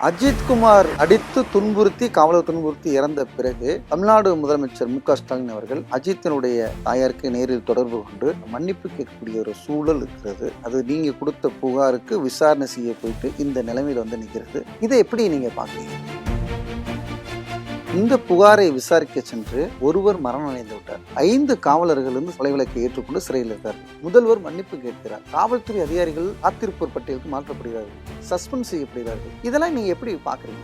அஜித்குமார் அடித்து துன்புறுத்தி காவலர் துன்புறுத்தி இறந்த பிறகு தமிழ்நாடு முதலமைச்சர் மு.க.ஸ்டாலின் அவர்கள் அஜித்தினுடைய தாயாருக்கு நேரில் தொடர்பு கொண்டு மன்னிப்பு கேட்கக்கூடிய ஒரு சூழல் இருக்கிறது. அது நீங்க கொடுத்த புகாருக்கு விசாரணை செய்ய போயிட்டு இந்த நிலைமையில நிற்கிறது. இதை எப்படி நீங்க பாக்குறீங்க? இந்த புகாரை விசாரிக்க சென்று ஒருவர் மரணம் அடைந்து விட்டார். 5 காவலர்கள் கொலை வழக்கை ஏற்றுக்கொண்டு சிறையில் இருக்கார். முதல்வர் மன்னிப்பு கேட்கிறார். காவல்துறை அதிகாரிகள் காத்திருப்போர் பட்டியலுக்கு மாற்றப்படுகிறார்கள், சஸ்பெண்ட் செய்யப்படுகிறார்கள். இதெல்லாம் நீங்க எப்படி பாக்குறீங்க?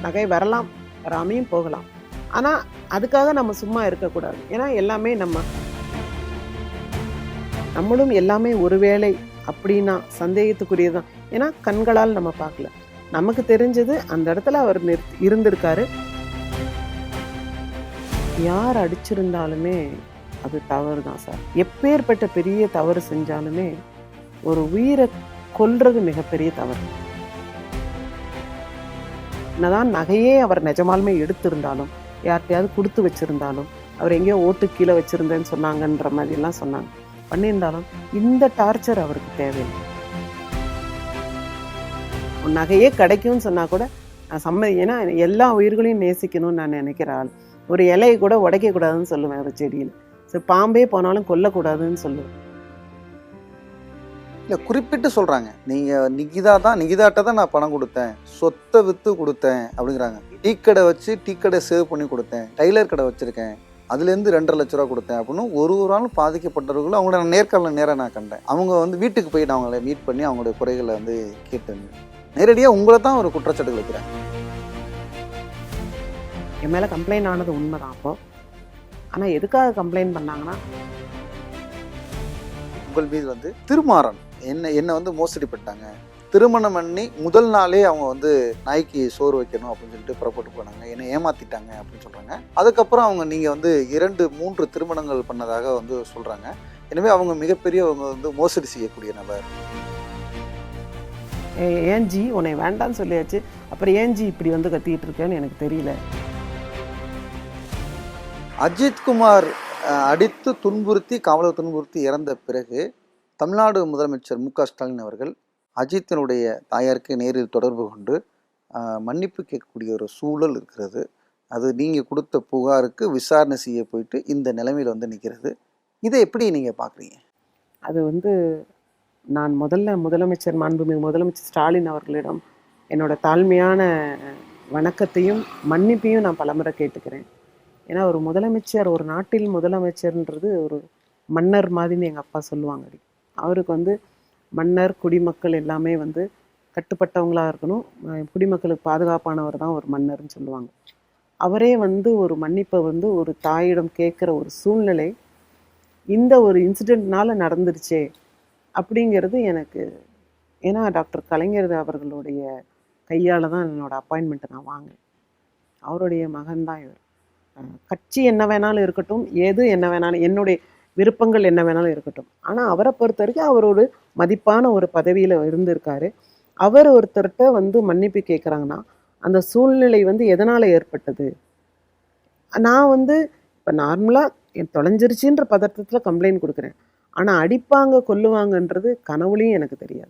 நகை வரலாம், வராமையும் போகலாம். ஆனா அதுக்காக நம்ம சும்மா இருக்கக்கூடாது. ஏன்னா எல்லாமே நம்மளும் எல்லாமே ஒருவேளை அப்படின்னா சந்தேகத்துக்குரியதான். ஏன்னா கண்களால் நம்ம பார்க்கல. நமக்கு தெரிஞ்சது அந்த இடத்துல அவர் இருந்திருக்காரு. யார் அடிச்சிருந்தாலுமே அது தவறு தான் சார். எப்பேற்பட்ட பெரிய தவறு செஞ்சாலுமே ஒரு உயிரை கொல்றது மிகப்பெரிய தவறு. என்னதான் நகையே அவர் நிஜமாலுமே எடுத்திருந்தாலும், யார்கிட்டையாவது கொடுத்து வச்சிருந்தாலும், அவர் எங்கேயோ ஓட்டு கீழே வச்சிருந்தேன்னு சொன்னாங்கன்ற மாதிரிலாம் சொன்னாங்க, பண்ணியிருந்தாலும் இந்த டார்ச்சர் அவருக்கு தேவையில்லை. நகையே கிடைக்கும்னு சொன்னால் கூட நான் ஏன்னா எல்லா உயிர்களையும் நேசிக்கணும்னு நான் நினைக்கிற ஆள். ஒரு இலையை கூட உடைக்கக்கூடாதுன்னு சொல்லுவேன் ஒரு செடியில். சரி, பாம்பே போனாலும் கொல்லக்கூடாதுன்னு சொல்லுவேன். இல்லை, குறிப்பிட்டு சொல்கிறாங்க, நீங்கள் நிகிதாட்ட தான் நான் பணம் கொடுத்தேன், சொத்தை விற்று கொடுத்தேன் அப்படிங்கிறாங்க. டீ கடை சேவ் பண்ணி கொடுத்தேன், டைலர் கடை வச்சுருக்கேன், அதுலேருந்து 2.5 லட்ச ரூபா கொடுத்தேன் அப்படின்னு ஒரு நாளும் பாதிக்கப்பட்டவர்களும் அவங்களோட நேர்காணல நான் கண்டேன். அவங்க வீட்டுக்கு போயிட்டு அவங்கள மீட் பண்ணி அவங்களுடைய குறைகளை கேட்டேன். நேரடியாக உங்களை தான் ஒரு குற்றச்சாட்டு வைக்கிறாங்க. என் மேலே கம்ப்ளைண்ட் ஆனது உண்மைதான். அப்போ ஆனால் எதுக்காக கம்ப்ளைண்ட் பண்ணாங்கன்னா, உங்கள் மீது திருமாறன் என்ன மோசடி பண்ணிட்டாங்க, திருமணம் பண்ணி முதல் நாளே அவங்க நாய்க்கு சோறு வைக்கணும் அப்படின்னு சொல்லிட்டு புறப்பட்டு போனாங்க, என்னை ஏமாத்திட்டாங்க அப்படின்னு சொல்றாங்க. அதுக்கப்புறம் அவங்க நீங்க 2-3 திருமணங்கள் பண்ணதாக சொல்றாங்க. எனவே அவங்க மிகப்பெரிய மோசடி செய்யக்கூடிய நபர். ஏன் ஜி உன்னை வேண்டான்னு சொல்லியாச்சு, அப்புறம் ஏன் ஜி இப்படி கத்திக்கிட்டு இருக்கேன்னு எனக்கு தெரியல. அஜித்குமார் அடித்து துன்புறுத்தி காவலர் துன்புறுத்தி இறந்த பிறகு தமிழ்நாடு முதலமைச்சர் மு.க.ஸ்டாலின் அவர்கள் அஜித்தினுடைய தாயாருக்கு நேரில் தொடர்பு கொண்டு மன்னிப்பு கேட்கக்கூடிய ஒரு சூழல் இருக்கிறது. அது நீங்கள் கொடுத்த புகாருக்கு விசாரணை செய்ய போயிட்டு இந்த நிலைமையில் நிற்கிறது. இதை எப்படி நீங்கள் பார்க்குறீங்க? அது நான் முதலமைச்சர் மாண்புமிகு முதலமைச்சர் ஸ்டாலின் அவர்களிடம் என்னோட தாழ்மையான வணக்கத்தையும் மன்னிப்பையும் நான் பலமுறை கேட்டுக்கிறேன். ஏன்னா ஒரு முதலமைச்சர், ஒரு நாட்டில் முதலமைச்சர்ன்றது ஒரு மன்னர் மாதிரின்னு எங்கள் அப்பா சொல்லுவாங்க. அவருக்கு மன்னர், குடிமக்கள் எல்லாமே கட்டுப்பட்டவங்களாக இருக்கணும். குடிமக்களுக்கு பாதுகாப்பானவர் தான் ஒரு மன்னர்னு சொல்லுவாங்க. அவரே ஒரு மன்னிப்பை ஒரு தாயிடம் கேட்குற ஒரு சூழ்நிலை இந்த ஒரு இன்சிடெண்ட்னால நடந்துருச்சே அப்படிங்கிறது எனக்கு. ஏன்னா டாக்டர் கலைஞர் அவர்களுடைய கையால் தான் என்னோடய அப்பாயின்மெண்ட்டை நான் வாங்கினேன். அவருடைய மகன்தான் இவர். கட்சி என்ன வேணாலும் இருக்கட்டும், எது என்ன வேணாலும், என்னுடைய விருப்பங்கள் என்ன வேணாலும் இருக்கட்டும், ஆனால் அவரை பொறுத்த வரைக்கும் அவர் ஒரு மதிப்பான ஒரு பதவியில் இருந்திருக்காரு. அவர் ஒருத்தர்கிட்ட மன்னிப்பு கேட்குறாங்கன்னா அந்த சூழ்நிலை எதனால் ஏற்பட்டது? நான் இப்போ நார்மலாக தொலைஞ்சிருச்சுன்ற பதட்டத்தில் கம்ப்ளைண்ட் கொடுக்குறேன். ஆனால் அடிப்பாங்க கொல்லுவாங்கன்றது கனவுலையும் எனக்கு தெரியாது.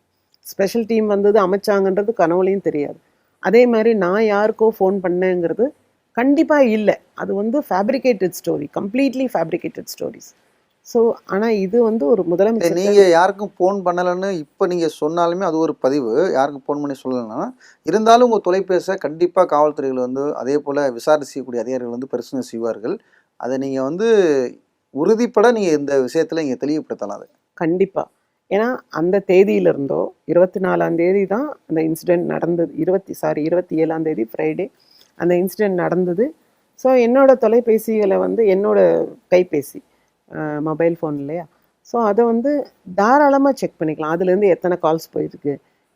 ஸ்பெஷல் டீம் அமைச்சாங்கன்றது கனவுலையும் தெரியாது. அதே மாதிரி நான் யாருக்கோ ஃபோன் பண்ணேங்கிறது கண்டிப்பாக இல்லை. அது fabricated story, completely fabricated stories. So ஆனால் இது ஒரு முதலமைச்சர், நீங்கள் யாருக்கும் ஃபோன் பண்ணலைன்னு இப்போ நீங்கள் சொன்னாலுமே அது ஒரு பதிவு, யாருக்கும் ஃபோன் பண்ணி சொல்லலைன்னா இருந்தாலும் உங்கள் தொலைபேசியை கண்டிப்பாக காவல்துறைகள் அதே போல் விசாரணை செய்யக்கூடிய அதிகாரிகள் பிரச்சனை செய்வார்கள். அதை நீங்கள் உறுதிப்பட நீங்கள் இந்த விஷயத்தில் நீங்கள் தெளிவுபடுத்தலாம். அது கண்டிப்பாக. ஏன்னா அந்த தேதியிலிருந்தோ 24ஆம் தேதி தான் அந்த இன்சிடெண்ட் நடந்தது. 27ஆம் தேதி ஃப்ரைடே அந்த இன்சிடெண்ட் நடந்தது. ஸோ என்னோடய தொலைபேசிகளை என்னோடய கைபேசி மொபைல் ஃபோன் இல்லையா, ஸோ அதை தாராளமாக செக் பண்ணிக்கலாம். அதுலேருந்து எத்தனை கால்ஸ் போயிருக்கு,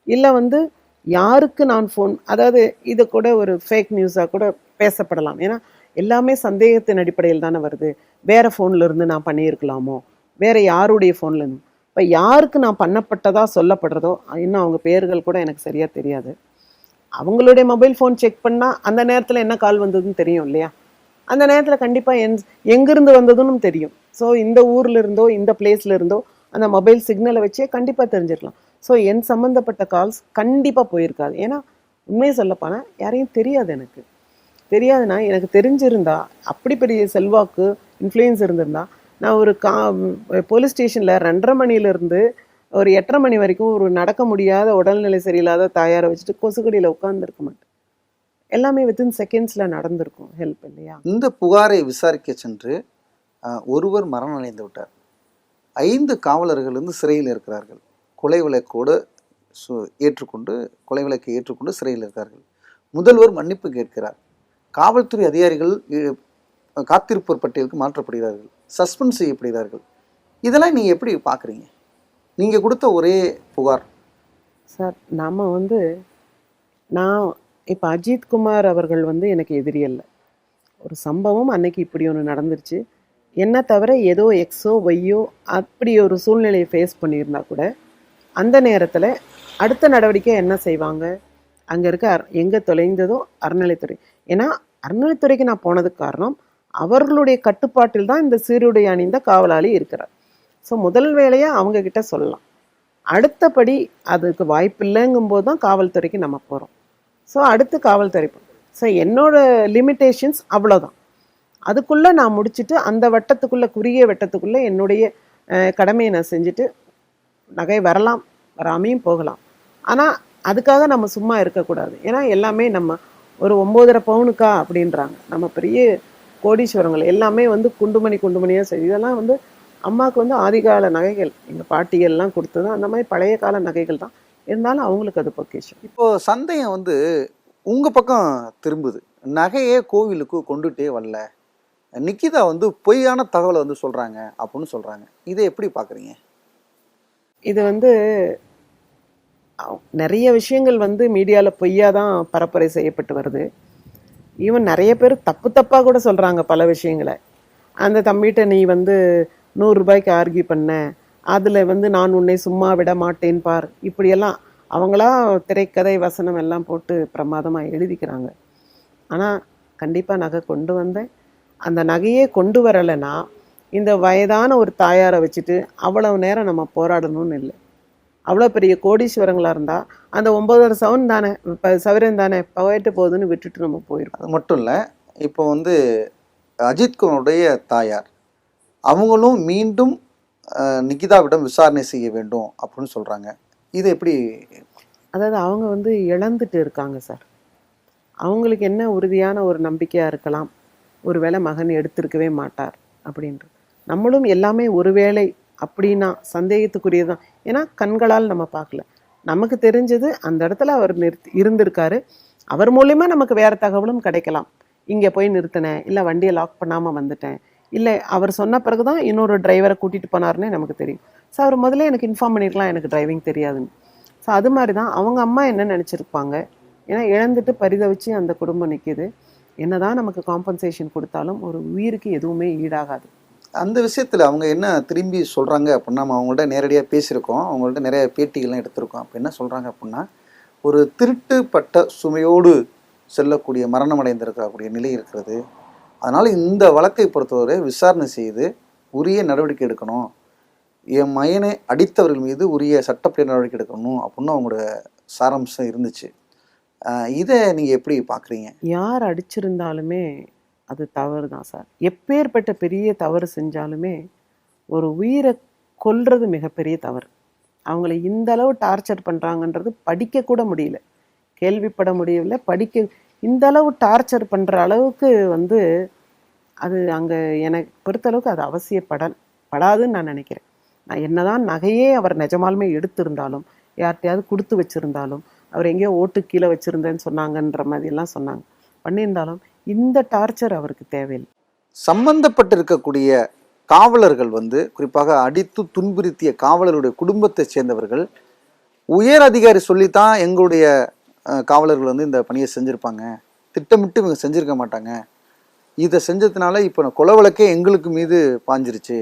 இல்லை யாருக்கு நான் ஃபோன், அதாவது இது கூட ஒரு ஃபேக் நியூஸாக கூட பேசப்படலாம். ஏன்னா எல்லாமே சந்தேகத்தின் அடிப்படையில் தானே வருது. வேறு ஃபோனில் இருந்து நான் பண்ணியிருக்கலாமோ, வேறு யாருடைய ஃபோனில் இருந்து. இப்போ யாருக்கு நான் பண்ணப்பட்டதா சொல்லப்படுறதோ, இன்னும் அவங்க பேர்கள் கூட எனக்கு சரியாக தெரியாது. அவங்களுடைய மொபைல் ஃபோன் செக் பண்ணால் அந்த நேரத்தில் என்ன கால் வந்ததுன்னு தெரியும் இல்லையா? அந்த நேரத்தில் கண்டிப்பாக எங்கேருந்து வந்ததுன்னு தெரியும். ஸோ இந்த ஊரில் இருந்தோ இந்த பிளேஸில் இருந்தோ அந்த மொபைல் சிக்னலை வச்சே கண்டிப்பாக தெரிஞ்சிருக்கலாம். ஸோ என் சம்மந்தப்பட்ட கால்ஸ் கண்டிப்பாக போயிருக்காது. ஏன்னா உண்மையை சொல்லப்போனால் யாரையும் தெரியாது எனக்கு. தெரியாதுன்னா எனக்கு தெரிஞ்சிருந்தா, அப்படி பெரிய செல்வாக்கு இன்ஃப்ளூயன்ஸ் இருந்திருந்தா, நான் ஒரு போலீஸ் ஸ்டேஷனில் 2:30 மணிலேருந்து ஒரு 8:30 மணி வரைக்கும் ஒரு நடக்க முடியாத உடல்நிலை சரியில்லாத தாயாரை வச்சுட்டு கொசுக்கடியில் உட்காந்துருக்க மாட்டேன். எல்லாமே வித்தின் செகண்ட்ஸில் நடந்திருக்கும் ஹெல்ப் இல்லையா. இந்த புகாரை விசாரிக்க சென்று ஒருவர் மரணம் அடைந்து விட்டார். 5 காவலர்கள் வந்து சிறையில் இருக்கிறார்கள். கொலை வழக்கோடு ஏற்றுக்கொண்டு கொலை வழக்கை ஏற்றுக்கொண்டு சிறையில் இருக்கிறார்கள். முதல்வர் மன்னிப்பு கேட்கிறார். காவல்துறை அதிகாரிகள் காத்திருப்போர் பட்டியலுக்கு மாற்றப்படுகிறார்கள், சஸ்பெண்ட் செய்யப்படுகிறார்கள். இதெல்லாம் நீங்கள் எப்படி பார்க்குறீங்க? நீங்கள் கொடுத்த ஒரே புகார் சார், நான் இப்போ அஜித்குமார் அவர்கள் வந்து எனக்கு எதிரி அல்ல. ஒரு சம்பவம் அன்னைக்கு இப்படி ஒன்று நடந்துருச்சு. என்ன தவிர ஏதோ எக்ஸோ ஒய்யோ அப்படி ஒரு சூழ்நிலையை ஃபேஸ் பண்ணியிருந்தா கூட அந்த நேரத்தில் அடுத்த நடவடிக்கை என்ன செய்வாங்க? அங்கே இருக்க எங்கே தொலைந்ததோ அறநிலைத்துறை. ஏன்னா அறநிலைத்துறைக்கு நான் போனதுக்கு காரணம் அவர்களுடைய கட்டுப்பாட்டில் தான் இந்த சீருடை அணிந்த காவலாளி இருக்கிறார். ஸோ முதல் வேலையாக அவங்கக்கிட்ட சொல்லலாம். அடுத்தபடி அதுக்கு வாய்ப்பு இல்லைங்கும்போது தான் காவல்துறைக்கு நம்ம போகிறோம். ஸோ அடுத்து காவல்துறை. ஸோ என்னோட லிமிட்டேஷன்ஸ் அவ்வளோதான். அதுக்குள்ளே நான் முடிச்சுட்டு அந்த வட்டத்துக்குள்ளே, குறுகிய வட்டத்துக்குள்ளே என்னுடைய கடமையை நான் செஞ்சுட்டு நகை வரலாம், வராமையும் போகலாம். ஆனால் அதுக்காக நம்ம சும்மா இருக்கக்கூடாது. ஏன்னா எல்லாமே நம்ம ஒரு 9.5 பவுனுக்கா அப்படின்றாங்க. நம்ம பெரிய கோடீஸ்வரங்கள் எல்லாமே வந்து குண்டுமணியாக சரி. இதெல்லாம் வந்து அம்மாவுக்கு வந்து ஆதிகால நகைகள், எங்கள் பாட்டிகள்லாம் கொடுத்தது அந்த மாதிரி பழைய கால நகைகள் தான். இருந்தாலும் அவங்களுக்கு அது பொக்கிஷம். இப்போது சந்தேகம் வந்து உங்கள் பக்கம் திரும்புது. நகையே கோவிலுக்கு கொண்டுட்டே வரல, நிக்கிதா வந்து பொய்யான தகவலை வந்து சொல்கிறாங்க அப்படின்னு சொல்கிறாங்க. இதை எப்படி பார்க்குறீங்க? இது வந்து நிறைய விஷயங்கள் வந்து மீடியாவில் பொய்யா தான் பரப்புரை செய்யப்பட்டு வருது. ஈவன் நிறைய பேர் தப்பாக கூட சொல்கிறாங்க பல விஷயங்களை. அந்த தம்பிகிட்ட நீ வந்து 100 ரூபாய்க்கு ஆர்கியூ பண்ண, அதில் வந்து நான் உன்னை சும்மா விட மாட்டேன் பார், இப்படியெல்லாம் அவங்களா திரைக்கதை வசனம் எல்லாம் போட்டு பிரமாதமாக எழுதிக்கிறாங்க. ஆனால் கண்டிப்பாக நகை கொண்டு வந்தேன். அந்த நகையே கொண்டு வரலைன்னா இந்த வயதான ஒரு தாயாரை வச்சுட்டு அவ்வளவு நேரம் நம்ம போராடணும்னு இல்லை. அவ்வளோ பெரிய கோடீஸ்வரங்களாக இருந்தால் அந்த 9.5 சவரன் தானே, சவரன் தானே போயிட்டு போகுதுன்னு விட்டுட்டு நம்ம போயிருக்கோம். அது மட்டும் இல்லை, இப்போ வந்து அஜித்குமாருடைய தாயார் அவங்களும் மீண்டும் நிகிதாவிடம் விசாரணை செய்ய வேண்டும் அப்படின்னு சொல்கிறாங்க. இது எப்படி? அதாவது அவங்க வந்து இழந்துட்டு இருக்காங்க சார். அவங்களுக்கு என்ன உறுதியான ஒரு நம்பிக்கையாக இருக்கலாம், ஒருவேளை மகன் எடுத்திருக்கவே மாட்டார் அப்படின்ட்டு. நம்மளும் எல்லாமே ஒருவேளை அப்படின்னா சந்தேகத்துக்குரியதான். ஏன்னா கண்களால் நம்ம பார்க்கல. நமக்கு தெரிஞ்சது அந்த இடத்துல அவர் இருந்திருக்காரு. அவர் மூலயமா நமக்கு வேறு தகவலும் கிடைக்கலாம். இங்கே போய் நிறுத்தினேன், இல்லை வண்டியை லாக் பண்ணாமல் வந்துட்டேன், இல்லை அவர் சொன்ன பிறகு தான் இன்னொரு டிரைவரை கூட்டிகிட்டு போனார்னே நமக்கு தெரியும். ஸோ அவர் முதல்ல எனக்கு இன்ஃபார்ம் பண்ணியிருக்கலாம் எனக்கு டிரைவிங் தெரியாதுன்னு. ஸோ அது மாதிரி தான் அவங்க அம்மா என்ன நினச்சிருப்பாங்க. ஏன்னா இழந்துட்டு பரிதவிச்சு அந்த குடும்பம் நிற்கிது. என்னதான் நமக்கு காம்பன்சேஷன் கொடுத்தாலும் ஒரு உயிருக்கு எதுவுமே ஈடாகாது. அந்த விஷயத்தில் அவங்க என்ன திரும்பி சொல்கிறாங்க அப்படின்னா, நம்ம அவங்கள்ட்ட நேரடியாக பேசியிருக்கோம், அவங்கள்ட்ட நிறைய பேட்டிகள்லாம் எடுத்திருக்கோம். அப்போ என்ன சொல்கிறாங்க அப்படின்னா, ஒரு திருட்டுப்பட்ட சுமையோடு செல்லக்கூடிய மரணம் அடைந்திருக்கக்கூடிய நிலை இருக்கிறது. அதனால் இந்த வழக்கை பொறுத்தவரை விசாரணை செய்து உரிய நடவடிக்கை எடுக்கணும், என் மகனை அடித்தவர்கள் மீது உரிய சட்டப்படி நடவடிக்கை எடுக்கணும் அப்படின்னு அவங்களோட சாராம்சம் இருந்துச்சு. இதை நீங்கள் எப்படி பார்க்குறீங்க? யார் அடிச்சிருந்தாலுமே அது தவறு தான் சார். எப்பேற்பட்ட பெரிய தவறு செஞ்சாலுமே ஒரு உயிரை கொல்றது மிகப்பெரிய தவறு. அவங்கள இந்த அளவு டார்ச்சர் பண்ணுறாங்கன்றது படிக்கக்கூட முடியல, கேள்விப்பட முடியவில்லை. இந்த அளவு டார்ச்சர் பண்ணுற அளவுக்கு வந்து அது அங்கே எனக்கு பொறுத்தளவுக்கு அது அவசியப்படாதுன்னு நான் நினைக்கிறேன். நான் என்னதான் நகையே அவர் நிஜமாலுமே எடுத்திருந்தாலும், யார்கிட்டையாவது கொடுத்து வச்சுருந்தாலும், அவர் எங்கேயோ ஓட்டு கீழே வச்சுருந்தேன்னு சொன்னாங்கன்ற மாதிரிலாம் சொன்னாங்க பண்ணியிருந்தாலும் இந்த டார்ச்சர் அவருக்கு தேவையில்லை. சம்பந்தப்பட்டிருக்கக்கூடிய காவலர்கள் வந்து குறிப்பாக அடித்து துன்புறுத்திய காவலருடைய குடும்பத்தை சேர்ந்தவர்கள் உயர் அதிகாரி சொல்லித்தான் எங்களுடைய காவலர்கள் வந்து இந்த பணியை செஞ்சுருப்பாங்க, திட்டமிட்டு இவங்க செஞ்சுருக்க மாட்டாங்க, இதை செஞ்சதுனால இப்போ கொலை வழக்கே எங்களுக்கு மீது பாஞ்சிருச்சு,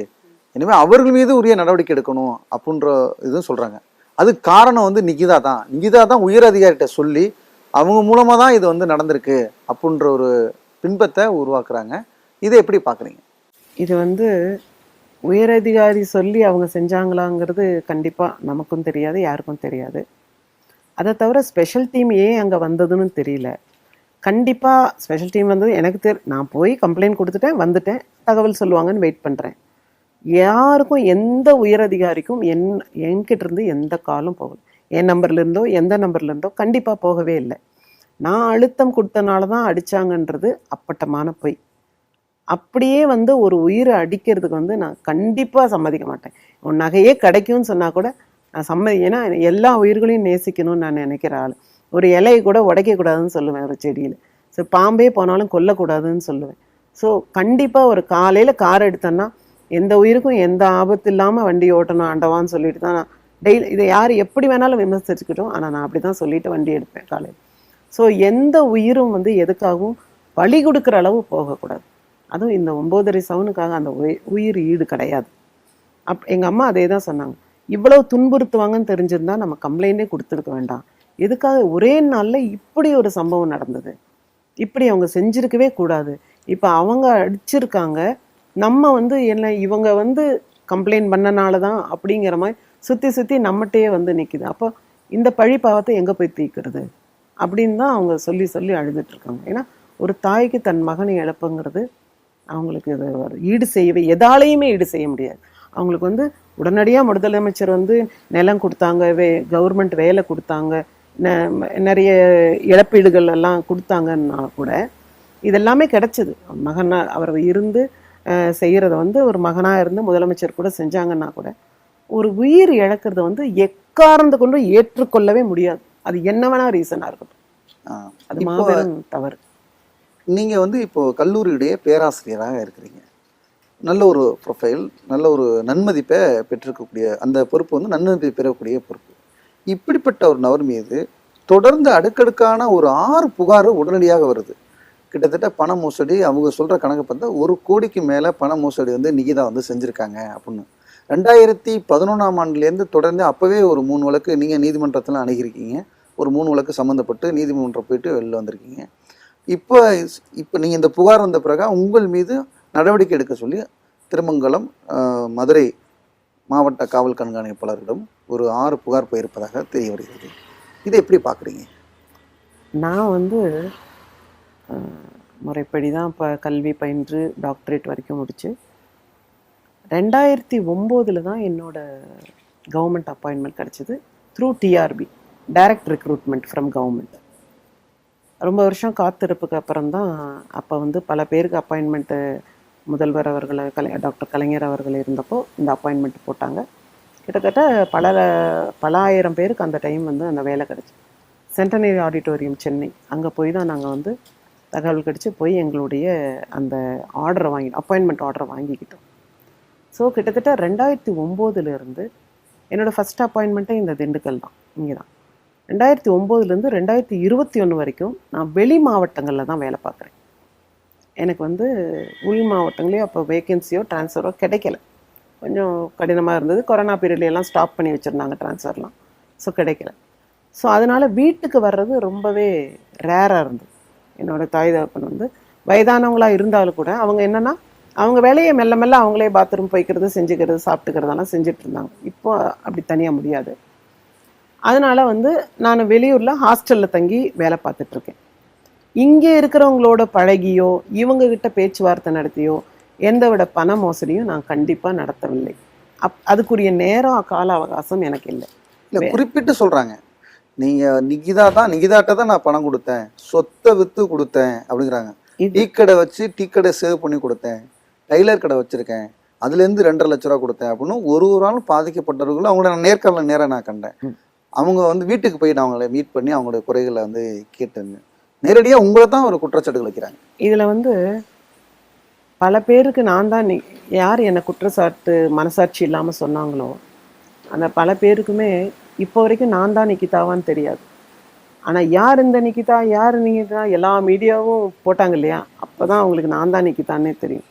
இனிமேல் அவர்கள் மீது உரிய நடவடிக்கை எடுக்கணும் அப்படின்ற இதுவும் சொல்கிறாங்க. அது காரணம் வந்து நிகிதா தான் உயர் அதிகாரிகிட்ட சொல்லி அவங்க மூலமாக தான் இது வந்து நடந்திருக்கு அப்படின்ற ஒரு பின்பத்தை உருவாக்குறாங்க. இதை எப்படி பார்க்குறீங்க? இது வந்து உயரதிகாரி சொல்லி அவங்க செஞ்சாங்களாங்கிறது கண்டிப்பாக நமக்கும் தெரியாது, யாருக்கும் தெரியாது. அதை தவிர ஸ்பெஷல் டீம் ஏன் அங்கே வந்ததுன்னு தெரியல. கண்டிப்பாக ஸ்பெஷல் டீம் வந்தது எனக்கு நான் போய் கம்ப்ளைண்ட் கொடுத்துட்டேன், வந்துட்டேன், தகவல் சொல்லுவாங்கன்னு வெயிட் பண்ணுறேன். யாருக்கும் எந்த உயரதிகாரிக்கும் என்கிட்ட இருந்து எந்த காலும் போகல. என் நம்பர்லேருந்தோ எந்த நம்பர்லேருந்தோ கண்டிப்பாக போகவே இல்லை. நான் அழுத்தம் கொடுத்தனால தான் அடித்தாங்கன்றது அப்பட்டமான பொய். அப்படியே வந்து ஒரு உயிரை அடிக்கிறதுக்கு நான் கண்டிப்பாக சம்மதிக்க மாட்டேன். உன் நகையே கிடைக்கும்னு சொன்னால் கூட நான் ஏன்னா எல்லா உயிர்களையும் நேசிக்கணும்னு நான் நினைக்கிற ஆள். ஒரு இலையை கூட உடைக்கக்கூடாதுன்னு சொல்லுவேன் ஒரு செடியில். ஸோ பாம்பே போனாலும் கொல்லக்கூடாதுன்னு சொல்லுவேன். ஸோ கண்டிப்பாக ஒரு காலையில் கார் எடுத்தேன்னா எந்த உயிருக்கும் எந்த ஆபத்து இல்லாமல் வண்டி ஓட்டணும் ஆண்டவான்னு சொல்லிட்டு தான் நான் டெய்லி இதை யார் எப்படி வேணாலும் விமர்சிச்சுக்கிட்டோம், ஆனால் நான் அப்படி தான் சொல்லிட்டு வண்டி எடுப்பேன் காலையில். ஸோ எந்த உயிரும் எதுக்காகவும் பலி கொடுக்குற அளவு போகக்கூடாது. அதுவும் இந்த 9.5 சவுனுக்காக அந்த உயிர் ஈடு கிடையாது. எங்கள் அம்மா அதே தான் சொன்னாங்க. இவ்வளவு துன்புறுத்துவாங்கன்னு தெரிஞ்சிருந்தா நம்ம கம்ப்ளைண்டே கொடுத்துருக்க வேண்டாம். எதுக்காக ஒரே நாளில் இப்படி ஒரு சம்பவம் நடந்தது, இப்படி அவங்க செஞ்சிருக்கவே கூடாது. இப்போ அவங்க அடிச்சிருக்காங்க, நம்ம என்ன இவங்க கம்ப்ளைண்ட் பண்ணனால தான் அப்படிங்கிற மாதிரி சுற்றி சுற்றி நம்மகிட்டயே நிற்கிது. அப்போ இந்த பழி பாவத்தை எங்கே போய் தீர்க்கிறது அப்படின்னு தான் அவங்க சொல்லி சொல்லி அழுதுட்ருக்காங்க. ஏன்னா ஒரு தாய்க்கு தன் மகனை இழப்புங்கிறது அவங்களுக்கு இது ஈடு செய்யவே எதாலையுமே ஈடு செய்ய முடியாது. அவங்களுக்கு உடனடியாக முதலமைச்சர் நிலம் கொடுத்தாங்க, கவர்மெண்ட் வேலை கொடுத்தாங்க, நிறைய இழப்பீடுகள் எல்லாம் கொடுத்தாங்கன்னா கூட இதெல்லாமே கிடைச்சிது. மகனாக அவர் இருந்து செய்கிறத ஒரு மகனாக இருந்து முதலமைச்சர் கூட செஞ்சாங்கன்னா கூட ஒரு உயிர் இழக்கிறது எக்காரந்து கொண்டு ஏற்றுக்கொள்ளவே முடியாது. அது என்ன வேணா ரீசனாக இருக்கட்டும், அது மாபெரும் தவறு. நீங்கள் இப்போ கல்லூரியுடைய பேராசிரியராக இருக்கிறீங்க. நல்ல ஒரு ப்ரொஃபைல், நல்ல ஒரு நன்மதிப்பை பெற்றிருக்கக்கூடிய அந்த பொறுப்பு நன்மதிப்பை பெறக்கூடிய பொறுப்பு. இப்படிப்பட்ட ஒரு நபர் மீது தொடர்ந்து அடுக்கடுக்கான ஒரு 6 புகார் உடனடியாக வருது. கிட்டத்தட்ட பண மோசடி, அவங்க சொல்கிற கணக்கு பார்த்தா 1 கோடிக்கு மேலே பண மோசடி நிகிதா செஞ்சுருக்காங்க அப்படின்னு. 2011ஆம் ஆண்டுலேருந்து தொடர்ந்து அப்போவே ஒரு 3 வழக்கு நீங்கள் நீதிமன்றத்தில் அணுகிருக்கீங்க. ஒரு 3 வழக்கு சம்மந்தப்பட்டு நீதிமன்றம் போயிட்டு வெளில வந்திருக்கீங்க. இப்போ நீங்கள் இந்த புகார் வந்த பிறகு உங்கள் மீது நடவடிக்கை எடுக்க சொல்லி திருமங்கலம் மதுரை மாவட்ட காவல் கண்காணிப்பாளரிடம் ஒரு 6 புகார் போயிருப்பதாக தெரிய வருகிறது. இதை எப்படி பார்க்குறீங்க? நான் முறைப்படி தான் இப்போ கல்வி பயின்று டாக்டரேட் வரைக்கும் முடிச்சு 2009 தான் என்னோட கவர்மெண்ட் அப்பாயின்மெண்ட் கிடச்சிது. Through TRB, direct recruitment from government. ரொம்ப வருஷம் காத்திருப்புக்கு அப்புறம் தான் அப்போ பல பேருக்கு அப்பாயின்மெண்ட்டு முதல்வர் அவர்கள் டாக்டர் கலைஞர் அவர்கள் இருந்தப்போ இந்த அப்பாயின்மெண்ட் போட்டாங்க. கிட்டத்தட்ட பல ஆயிரம் பேருக்கு அந்த டைம் அந்த வேலை கிடச்சி. சென்டனரி ஆடிட்டோரியம் சென்னை, அங்கே போய் தான் நாங்கள் தகவல் கிடச்சி போய் எங்களுடைய அந்த ஆர்டரை அப்பாயின்மெண்ட் ஆர்டரை வாங்கிக்கிட்டோம். ஸோ கிட்டத்தட்ட 2009 என்னோடய ஃபஸ்ட் அப்பாயின்மெண்ட்டே இந்த திண்டுக்கல் தான், இங்கே தான். 2009 2021 வரைக்கும் நான் வெளி மாவட்டங்களில் தான் வேலை பார்க்குறேன். எனக்கு உள் மாவட்டங்களே அப்போ வேக்கன்சியோ ட்ரான்ஸ்ஃபரோ கிடைக்கல, கொஞ்சம் கடினமாக இருந்தது. கொரோனா பீரியட்லையெல்லாம் ஸ்டாப் பண்ணி வச்சுருந்தாங்க ட்ரான்ஸ்ஃபர்லாம். ஸோ கிடைக்கல. ஸோ அதனால் வீட்டுக்கு வர்றது ரொம்பவே ரேராக இருந்தது. என்னோடய தாய் தகப்பன் வயதானவங்களாக இருந்தாலும் கூட அவங்க என்னென்னா அவங்க வேலையை மெல்ல மெல்ல அவங்களே பாத்ரூம் போய்க்கிறது, செஞ்சுக்கிறது, சாப்பிட்டுக்கிறதெல்லாம் செஞ்சுட்டு இருந்தாங்க. இப்போ அப்படி தனியாக முடியாது. அதனால் நான் வெளியூரில் ஹாஸ்டலில் தங்கி வேலை பார்த்துட்ருக்கேன். இங்கே இருக்கிறவங்களோட பழகியோ இவங்ககிட்ட பேச்சுவார்த்தை நடத்தியோ எந்தவிட பண மோசடியும் நான் கண்டிப்பாக நடத்தவில்லை. அதுக்குரிய நேரம் கால அவகாசம் எனக்கு இல்லை. இல்லை, குறிப்பிட்டு சொல்கிறாங்க, நீங்கள் நிகிதாட்ட தான் நான் பணம் கொடுத்தேன், சொத்தை விற்று கொடுத்தேன் அப்படிங்கிறாங்க. டீ கடை வச்சு டீ கடை சேவ் பண்ணி கொடுத்தேன், டைலர் கடை வச்சுருக்கேன், அதுலேருந்து 2.5 லட்ச ரூபா கொடுத்தேன் அப்படின்னு ஒரு நாளும் பாதிக்கப்பட்டவர்களும் அவங்கள நான் நேர்காணல நான் கண்டேன். அவங்க வீட்டுக்கு போய் நான் அவங்கள மீட் பண்ணி அவங்களோட குறைகளை கேட்டேங்க. நேரடியாக உங்களை தான் ஒரு குற்றச்சாட்டுகள் வைக்கிறாங்க. இதில் பல பேருக்கு நான் தான் யார் என்னை குற்றச்சாட்டு மனசாட்சி இல்லாமல் சொன்னாங்களோ அந்த பல பேருக்குமே இப்போ வரைக்கும் நான் தான் நிகிதாவான்னு தெரியாது. ஆனால் யார் இந்த நிகிதா, யார் நிகிதா எல்லா மீடியாவும் போட்டாங்க இல்லையா, அப்போ தான் அவங்களுக்கு நான் தான் நிகிதான்னே தெரியும்.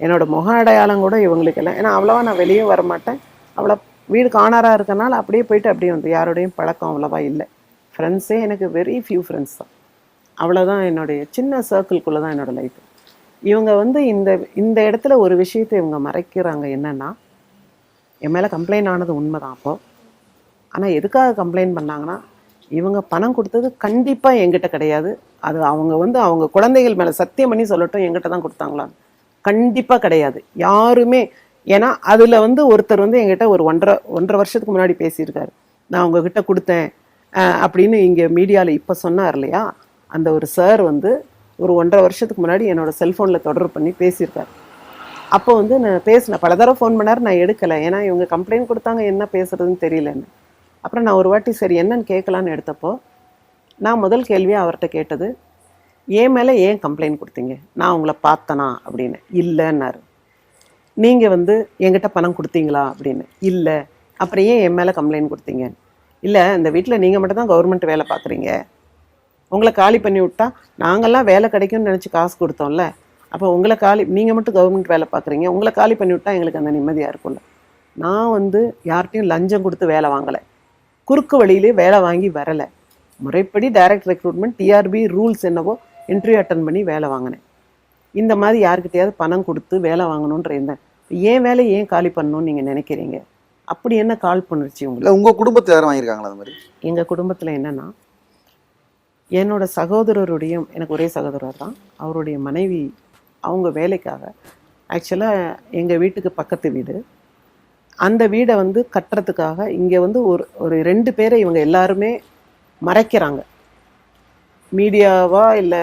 என்னோடய முக அடையாளம் கூட இவங்களுக்கெல்லாம், ஏன்னா அவ்வளோவா நான் வெளியே வரமாட்டேன், அவ்வளோ வீடு காணாராக இருக்கனால அப்படியே போயிட்டு அப்படியே யாரோடையும் பழக்கம் அவ்வளோவா இல்லை. ஃப்ரெண்ட்ஸே எனக்கு வெரி ஃபியூ ஃப்ரெண்ட்ஸ் தான், அவ்வளோதான். என்னுடைய சின்ன சர்க்கிள்குள்ளே தான் என்னோடய லைஃப். இவங்க வந்து இந்த இந்த இடத்துல ஒரு விஷயத்தை இவங்க மறைக்கிறாங்க. என்னன்னா, என் மேலே கம்ப்ளைண்ட் ஆனது உண்மைதான் அப்போ. ஆனால் எதுக்காக கம்ப்ளைண்ட் பண்ணாங்கன்னா, இவங்க பணம் கொடுத்தது கண்டிப்பாக என்கிட்ட கிடையாது. அது அவங்க வந்து அவங்க குழந்தைகள் மேலே சத்தியம் பண்ணி சொல்லட்டும், என்கிட்ட தான் கொடுத்தாங்களான்னு. கண்டிப்பாக கிடையாது யாருமே. ஏன்னா அதில் வந்து ஒருத்தர் வந்து என்கிட்ட ஒரு ஒன்றரை வருஷத்துக்கு முன்னாடி பேசியிருக்காரு. நான் உங்ககிட்ட கொடுத்தேன் அப்படின்னு இங்கே மீடியாவில் இப்போ சொன்னார் இல்லையா, அந்த ஒரு சார் வந்து ஒரு 1.5 வருஷத்துக்கு முன்னாடி என்னோட செல்ஃபோனில் தொடர்பு பண்ணி பேசியிருக்காரு. அப்போ வந்து நான் பேசினேன், பல தடவை ஃபோன் பண்ணார், நான் எடுக்கலை. ஏன்னா இவங்க கம்ப்ளைண்ட் கொடுத்தாங்க, என்ன பேசுறதுன்னு தெரியலன்னு. அப்புறம் நான் ஒரு வாட்டி சரி என்னன்னு கேட்கலான்னு எடுத்தப்போ, நான் முதல் கேள்வியாக அவர்கிட்ட கேட்டது, என் மேலே ஏன் கம்ப்ளைண்ட் கொடுத்தீங்க, நான் உங்களை பார்த்தனா அப்படின்னு. இல்லைன்னாரு. நீங்கள் வந்து என்கிட்ட பணம் கொடுத்தீங்களா அப்படின்னு. இல்லை. அப்புறம் ஏன் என் மேலே கம்ப்ளைண்ட் கொடுத்தீங்க? இல்லை, இந்த வீட்டில் நீங்கள் மட்டும் தான் கவர்மெண்ட் வேலை பார்க்குறீங்க, உங்களை காலி பண்ணி விட்டா நாங்கள்லாம் வேலை கிடைக்கும்னு நினச்சி காசு கொடுத்தோம்ல, அப்போ உங்களை நீங்கள் மட்டும் கவர்மெண்ட் வேலை பார்க்குறீங்க, உங்களை காலி பண்ணி விட்டா எங்களுக்கு அந்த நிம்மதியாக இருக்கும்ல. நான் வந்து யார்கிட்டையும் லஞ்சம் கொடுத்து வேலை வாங்கலை, குறுக்கு வழியிலே வேலை வாங்கி வரலை. முறைப்படி டைரக்ட் ரெக்ரூட்மெண்ட் டிஆர்பி ரூல்ஸ் என்னவோ இன்டர்வியூ அட்டன் பண்ணி வேலை வாங்கினேன். இந்த மாதிரி யாருக்கிட்டையாவது பணம் கொடுத்து வேலை வாங்கணுன்ற இருந்தேன். ஏன் வேலை ஏன் காலி பண்ணணும்னு நீங்கள் நினைக்கிறீங்க? அப்படி என்ன காழ்ப்புணர்ச்சி உங்களுக்கு? உங்கள் குடும்பத்தில் யாரும் வாங்கியிருக்காங்களா அது மாதிரி? எங்கள் குடும்பத்தில் என்னென்னா, என்னோட சகோதரருடைய, எனக்கு ஒரே சகோதரர் தான், அவருடைய மனைவி அவங்க வேலைக்காக ஆக்சுவலாக எங்கள் வீட்டுக்கு பக்கத்து வீடு, அந்த வீடை வந்து கட்டுறதுக்காக இங்கே வந்து ஒரு 2 பேரை இவங்க எல்லாருமே மறைக்கிறாங்க. மீடியாவா இல்லை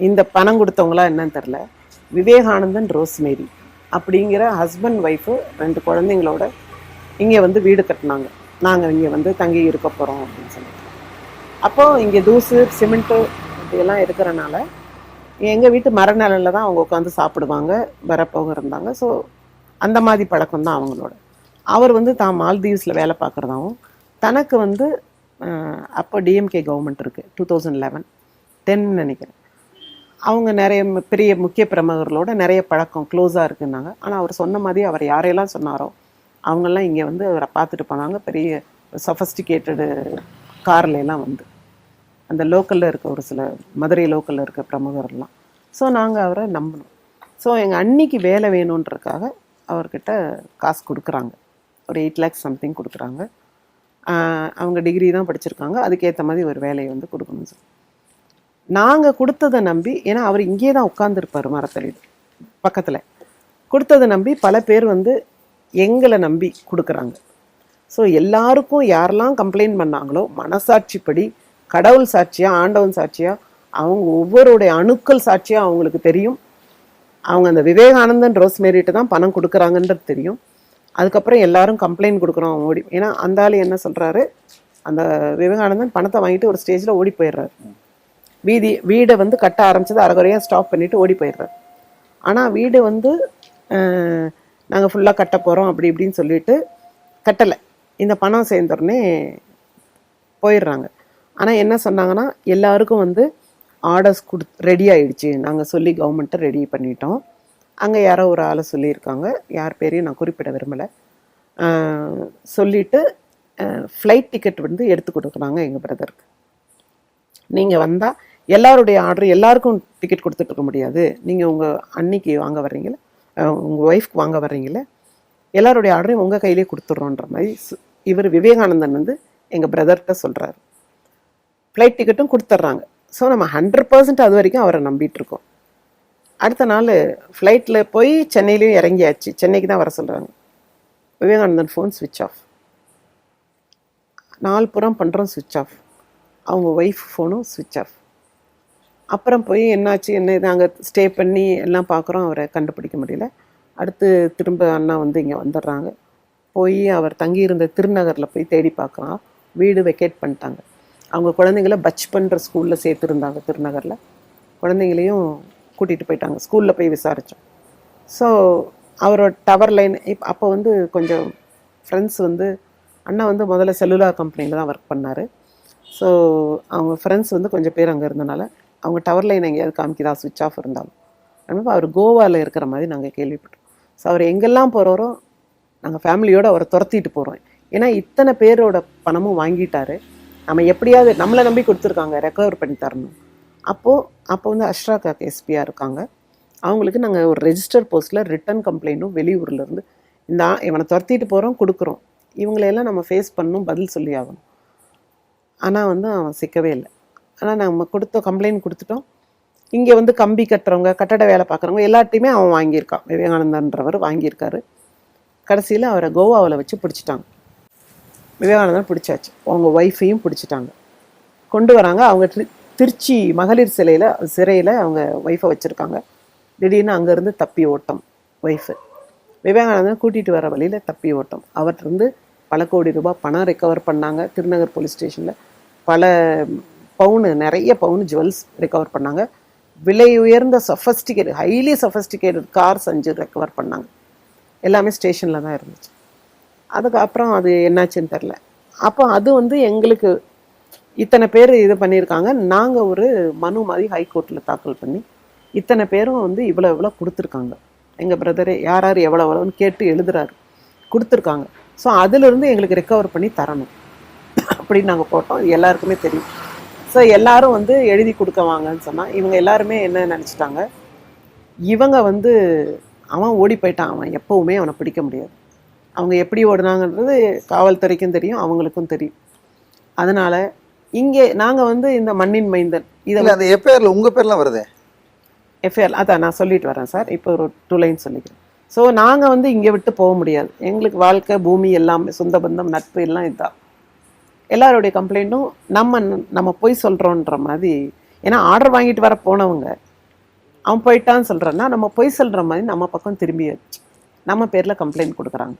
இந்த பணம் கொடுத்தவங்களா என்னன்னு தெரில. விவேகானந்தன் ரோஸ்மேரி அப்படிங்கிற ஹஸ்பண்ட் ஒய்ஃபு 2 குழந்தைங்களோட இங்கே வந்து வீடு கட்டினாங்க. நாங்கள் இங்கே வந்து தங்கி இருக்க போகிறோம் அப்படின்னு சொல்லிட்டு. அப்போது இங்கே தூசு சிமெண்ட்டு இப்படியெல்லாம் இருக்கிறனால எங்கள் வீட்டு மரநிலையில் தான் அவங்க உட்காந்து சாப்பிடுவாங்க, வரப்போக இருந்தாங்க. ஸோ அந்த மாதிரி பழக்கம் தான் அவங்களோட. அவர் வந்து தான் மால்தீவ்ஸில் வேலை பார்க்குறதாவும், தனக்கு வந்து அப்போ டிஎம்கே கவர்மெண்ட் இருக்குது, 2011-10 நினைக்கிறேன். அவங்க நிறைய பெரிய முக்கிய பிரமுகர்களோட நிறைய பழக்கம் க்ளோஸாக இருக்குன்னாங்க. ஆனால் அவர் சொன்ன மாதிரி அவர் யாரையெல்லாம் சொன்னாரோ அவங்கெல்லாம் இங்கே வந்து அவரை பார்த்துட்டு போனாங்க, பெரிய சஃபஸ்டிகேட்டடு கார்லாம் வந்து அந்த லோக்கலில் இருக்க ஒரு சில மதுரை லோக்கலில் இருக்க பிரமுகர்லாம். ஸோ நாங்கள் அவரை நம்பினோம். ஸோ எங்கள் அன்னிக்கு வேலை வேணுன்றதுக்காக அவர்கிட்ட காசு கொடுக்குறாங்க, ஒரு 8 lakhs சம்திங் கொடுக்குறாங்க. அவங்க டிகிரி தான் படிச்சிருக்காங்க, அதுக்கேற்ற மாதிரி ஒரு வேலையை வந்து கொடுக்கணும் சார். நாங்கள் கொடுத்ததை நம்பி, ஏன்னா அவர் இங்கேயே தான் உட்காந்துருப்பார் மரத்தடியில் பக்கத்தில், கொடுத்ததை நம்பி பல பேர் வந்து எங்களை நம்பி கொடுக்குறாங்க. ஸோ எல்லாருக்கும் யாரெல்லாம் கம்ப்ளைண்ட் பண்ணாங்களோ மனசாட்சிப்படி, கடவுள் சாட்சியாக, ஆண்டவன் சாட்சியாக, அவங்க ஒவ்வொருடைய அணுக்கள் சாட்சியாக அவங்களுக்கு தெரியும், அவங்க அந்த விவேகானந்தன் ரோஸ்மேரிட்டு தான் பணம் கொடுக்குறாங்கன்றது தெரியும். அதுக்கப்புறம் எல்லாரும் கம்ப்ளைண்ட் கொடுக்குறோம் ஓடி. ஏன்னா அந்த ஆள் என்ன சொல்கிறாரு, அந்த விவேகானந்தன் பணத்தை வாங்கிட்டு ஒரு ஸ்டேஜில் ஓடி போயிடுறாரு. வீடை வந்து கட்ட ஆரம்பிச்சது அரைகுறையாக ஸ்டாப் பண்ணிவிட்டு ஓடி போயிடுறாரு. ஆனால் வீடு வந்து நாங்கள் ஃபுல்லாக கட்ட போகிறோம் அப்படி இப்படின்னு சொல்லிட்டு கட்டலை. இந்த பணம் சேர்ந்தோடனே போயிடுறாங்க. ஆனால் என்ன சொன்னாங்கன்னா, எல்லாருக்கும் வந்து ஆர்டர்ஸ் ரெடி ஆகிடுச்சு, நாங்கள் சொல்லி கவர்மெண்ட்டை ரெடி பண்ணிட்டோம். அங்கே யாரோ ஒரு ஆளை சொல்லியிருக்காங்க, யார் பேரையும் நான் குறிப்பிட விரும்பலை, சொல்லிவிட்டு ஃப்ளைட் டிக்கெட் வந்து எடுத்து கொடுக்குறாங்க எங்கள் பிரதருக்கு. நீங்கள் வந்தால் எல்லாருடைய ஆர்டர் எல்லாருக்கும் டிக்கெட் கொடுத்துட்ருக்க முடியாது, நீங்கள் உங்கள் அன்னிக்கு வாங்க வர்றீங்களே, உங்கள் ஒய்ஃப்க்கு வாங்க வர்றீங்களே, எல்லாருடைய ஆர்டரையும் உங்கள் கையிலே கொடுத்துட்றோன்ற மாதிரி இவர் விவேகானந்தன் வந்து எங்கள் பிரதர்கிட்ட சொல்கிறாரு. ஃப்ளைட் டிக்கெட்டும் கொடுத்துட்றாங்க. ஸோ நம்ம 100% அது வரைக்கும் அவரை நம்பிட்டுருக்கோம். அடுத்த நாள் ஃப்ளைட்டில் போய் சென்னையிலையும் இறங்கியாச்சு. சென்னைக்கு தான் வர சொல்கிறாங்க. விவேகானந்தன் ஃபோன் ஸ்விட்ச் ஆஃப், 4 புறம் பண்ணுறோம் ஸ்விட்ச் ஆஃப், அவங்க ஒய்ஃப் ஃபோனும் ஸ்விட்ச் ஆஃப். அப்புறம் போய் என்னாச்சு என்ன இது அங்கே ஸ்டே பண்ணி எல்லாம் பார்க்குறோம், அவரை கண்டுபிடிக்க முடியல. அடுத்து திரும்ப அண்ணா வந்து இங்கே வந்துடுறாங்க. போய் அவர் தங்கியிருந்த திருநகரில் போய் தேடி பார்க்குறான், வீடு வெக்கேட் பண்ணிட்டாங்க. அவங்க குழந்தைங்கள பச்பன்ற ஸ்கூலில் சேர்த்துருந்தாங்க திருநகரில், குழந்தைங்களையும் கூட்டிகிட்டு போயிட்டாங்க. ஸ்கூலில் போய் விசாரித்தோம். ஸோ அவரோட டவர் லைன் அப்போ வந்து கொஞ்சம் ஃப்ரெண்ட்ஸ் வந்து, அண்ணா வந்து முதல்ல செல்லுலார் கம்பெனியில் தான் ஒர்க் பண்ணார். ஸோ அவங்க ஃப்ரெண்ட்ஸ் வந்து கொஞ்சம் பேர் அங்கே இருந்தனால அவங்க டவர் லைன் எங்கேயாவது காமிக்குதா ஸ்விட்ச் ஆஃப் இருந்தாலும். அதனால் அவர் கோவாவில் இருக்கிற மாதிரி நாங்கள் கேள்விப்பட்டோம். ஸோ அவர் எங்கெல்லாம் போகிறோரோ நாங்கள் ஃபேமிலியோடு அவரை துரத்திட்டு போகிறோம். ஏன்னா இத்தனை பேரோட பணமும் வாங்கிட்டாரு, நம்ம எப்படியாவது நம்மளை நம்பி கொடுத்துருக்காங்க, ரெக்கவர் பண்ணி தரணும். அப்போ வந்து அஷ்ராக் எஸ்பியாக இருக்காங்க, அவங்களுக்கு நாங்கள் ஒரு ரெஜிஸ்டர் போஸ்ட்டில் ரிட்டன் கம்ப்ளைண்ட்டும் வெளியூர்லேருந்து இவனை துரத்திட்டு போகிறோம் கொடுக்குறோம். இவங்களையெல்லாம் நம்ம ஃபேஸ் பண்ணணும், பதில் சொல்லி ஆகணும். ஆனால் வந்து அவன் சிக்கவே இல்லை. ஆனால் நம்ம கம்ப்ளைண்ட் கொடுத்துட்டோம். இங்கே வந்து கம்பி கட்டுறவங்க, கட்டட வேலை பார்க்குறவங்க எல்லாத்தையுமே அவன் வாங்கியிருக்கான். விவேகானந்தன்றவர் வாங்கியிருக்காரு. கடைசியில் அவரை கோவாவில் வச்சு பிடிச்சிட்டாங்க. விவேகானந்தன் பிடிச்சாச்சு, அவங்க ஒய்ஃபையும் பிடிச்சிட்டாங்க. கொண்டு வராங்க. அவங்க திருச்சி மகளிர் சிறையில் அவங்க ஒய்ஃபை வச்சுருக்காங்க. திடீர்னு அங்கேருந்து தப்பி ஓட்டம் ஒய்ஃபு. விவேகானந்தன் கூட்டிகிட்டு வர வழியில் தப்பி ஓட்டம். அவர்கிட்டருந்து பல கோடி ரூபாய் பணம் ரெக்கவர் பண்ணாங்க. திருநகர் போலீஸ் ஸ்டேஷனில் பல நிறைய பவுனு ஜுவல்ஸ் ரெக்கவர் பண்ணாங்க. விலை உயர்ந்த ஹைலி சொஃபஸ்டிகேட்டட் கார்ஸ் 5 ரெக்கவர் பண்ணாங்க. எல்லாமே ஸ்டேஷனில் தான் இருந்துச்சு. அதுக்கப்புறம் அது என்னாச்சுன்னு தெரில. அப்போ அது வந்து எங்களுக்கு இத்தனை பேர் இது பண்ணியிருக்காங்க. நாங்கள் ஒரு மனு மாதிரி ஹைகோர்ட்டில் தாக்கல் பண்ணி இத்தனை பேரும் வந்து இவ்வளோ கொடுத்துருக்காங்க. எங்கள் பிரதரே யார் எவ்வளோன்னு கேட்டு எழுதுறாரு, கொடுத்துருக்காங்க. ஸோ அதிலிருந்து எங்களுக்கு ரெக்கவர் பண்ணி தரணும் அப்படின்னு நாங்கள் போட்டோம். இது எல்லாருக்குமே தெரியும். ஸோ எல்லாரும் வந்து எழுதி கொடுக்க வாங்கன்னு சொன்னால் இவங்க எல்லாருமே என்ன நினச்சிட்டாங்க, இவங்க வந்து அவன் ஓடி போயிட்டான், அவன் எப்போவுமே அவனை பிடிக்க முடியாது. அவங்க எப்படி ஓடுனாங்கன்றது காவல்துறைக்கும் தெரியும், அவங்களுக்கும் தெரியும். அதனால் இங்கே நாங்கள் வந்து இந்த மண்ணின் மைந்தன் இதை அந்த எஃப்ஐஆரில் உங்கள் பேர்லாம் வருது. எஃப்ஐஆர் அதான் நான் சொல்லிட்டு வரேன் சார். இப்போ ஒரு 2 லைன் சொல்லிக்கிறேன். ஸோ நாங்கள் வந்து இங்கே விட்டு போக முடியாது. எங்களுக்கு வாழ்க்கை, பூமி எல்லாமே, சொந்த பந்தம், நட்பு எல்லாம் இதுதான். எல்லாருடைய கம்ப்ளைண்ட்டும் நம்ம போய் சொல்கிறோன்ற மாதிரி. ஏன்னா ஆர்டர் வாங்கிட்டு வர போனவங்க அவன் போயிட்டான்னு சொல்கிறேன்னா நம்ம போய் சொல்கிற மாதிரி நம்ம பக்கம் திரும்பி நம்ம பேரில் கம்ப்ளைண்ட் கொடுக்குறாங்க.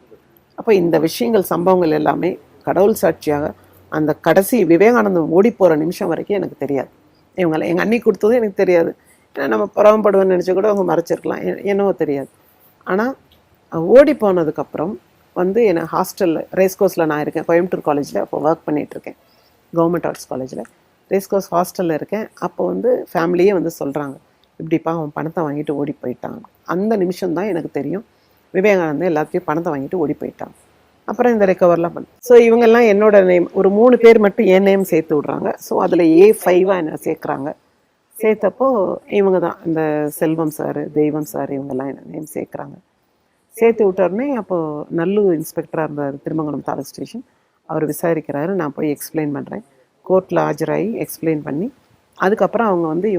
அப்போ இந்த விஷயங்கள், சம்பவங்கள் எல்லாமே கடவுள் சாட்சியாக அந்த கடைசி விவேகானந்தம் ஓடி போகிற நிமிஷம் வரைக்கும் எனக்கு தெரியாது. இவங்களை எங்கள் அண்ணி கொடுத்ததும் எனக்கு தெரியாது. ஏன்னா நம்ம புறம்படுவேன்னு நினச்சி கூட அவங்க மறைச்சிருக்கலாம், என்னவோ தெரியாது. ஆனால் ஓடி போனதுக்கப்புறம் வந்து என்னை ஹாஸ்டலில் ரேஸ்கோஸில் நான் இருக்கேன். கோயம்புத்தூர் காலேஜில் அப்போ ஒர்க் பண்ணிகிட்ருக்கேன், கவர்மெண்ட் ஆர்ட்ஸ் காலேஜில். ரேஸ்கோஸ் ஹாஸ்டலில் இருக்கேன். அப்போ வந்து ஃபேமிலியே வந்து சொல்கிறாங்க, இப்படிப்பா அவன் பணத்தை வாங்கிட்டு ஓடி போயிட்டான். அந்த நிமிஷம்தான் எனக்கு தெரியும் விவேகானந்தன் எல்லாத்தையும் பணத்தை வாங்கிட்டு ஓடி போயிட்டான். அப்புறம் இந்த ரெக்கவர்லாம் பண்ண. ஸோ இவங்கெல்லாம் என்னோட நேம், ஒரு 3 பேர் மட்டும் என் நேம் சேர்த்து விட்றாங்க. ஸோ அதில் A5 என்ன சேர்க்குறாங்க. சேர்த்தப்போ இவங்க தான் இந்த செல்வம் சார், தெய்வம் சார், இவங்கெல்லாம் என்ன நேம் சேர்க்குறாங்க. சேர்த்து விட்டோடனே அப்போது நல்லூர் இன்ஸ்பெக்டராக இருந்தார் திருமங்கலம் தாலுக் ஸ்டேஷன். அவர் விசாரிக்கிறாரு. நான் போய் எக்ஸ்பிளைன் பண்ணுறேன். கோர்ட்டில் ஆஜராகி எக்ஸ்பிளைன் பண்ணி அதுக்கப்புறம் அவங்க வந்து